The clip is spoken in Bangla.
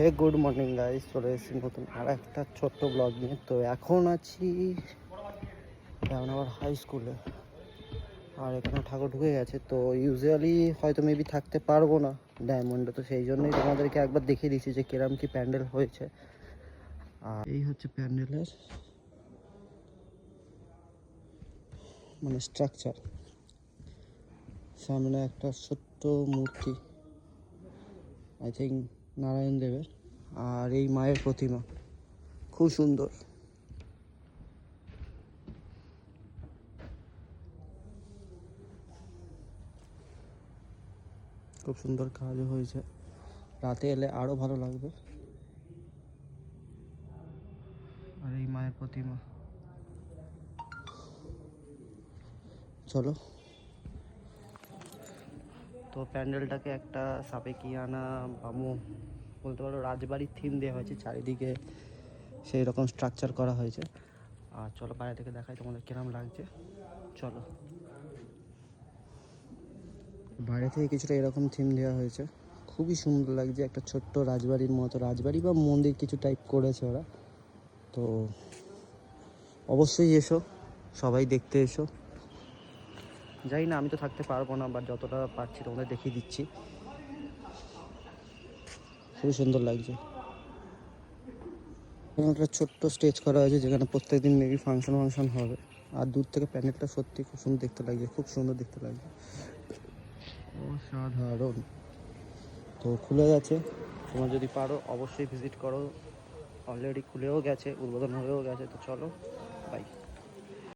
হে গুড মর্নিং গাইস, চলে এসেছি নতুন আর একটা ছোট্ট ব্লগ নিয়ে। তো এখন আছি রামনগর হাই স্কুলে, আর এখানে ঠাকুর ঢুকে গেছে। তো ইউজুয়ালি হয়তো মেবি থাকতে পারবো না ডায়মন্ডে, তো সেই জন্যই তোমাদেরকে একবার দেখিয়ে দিচ্ছি যে কিরম কি প্যান্ডেল হয়েছে। আর এই হচ্ছে প্যান্ডেলের মানে স্ট্রাকচার। সামনে একটা ছোট্ট মূর্তি, আই থিঙ্ক নারায়ণ দেবের, আর এই মায়ের প্রতিমা খুব সুন্দর। খুব সুন্দর কাজও হয়েছে, রাতে এলে আরো ভালো লাগবে। আর এই মায়ের প্রতিমা, চলো। তো প্যান্ডেলটাকে একটা সাবেকিয়ানা বামু বলতে পারো রাজবাড়ির থিম দেওয়া হয়েছে, চারিদিকে সেই রকম স্ট্রাকচার করা হয়েছে। আর চলো বাইরে থেকে দেখাই তোমাদের কিরম লাগছে। চলো, বাইরে থেকে কিছুটা এরকম থিম দেওয়া হয়েছে, খুবই সুন্দর লাগছে। একটা ছোট্ট রাজবাড়ির মতো, রাজবাড়ি বা মন্দির কিছু টাইপ করেছে ওরা। তো অবশ্যই এসো, সবাই দেখতে এসো। জানি না, আমি তো থাকতে পারবো না, বাট যতটা পারছি তোমাদের দেখিয়ে দিচ্ছি। খুবই সুন্দর লাগছে। এখানে একটা ছোট্ট স্টেজ করা হয়েছে, যেখানে প্রত্যেকদিন মেবি ফাংশন হবে। আর দূর থেকে প্যান্ডেলটা সত্যি খুব সুন্দর দেখতে লাগছে, খুব সুন্দর দেখতে লাগছে, অসাধারণ। তো খুলে গেছে, তোমরা যদি পারো অবশ্যই ভিজিট করো। অলরেডি খুলেও গেছে, উদ্বোধন হয়েও গেছে। তো চলো, বাই।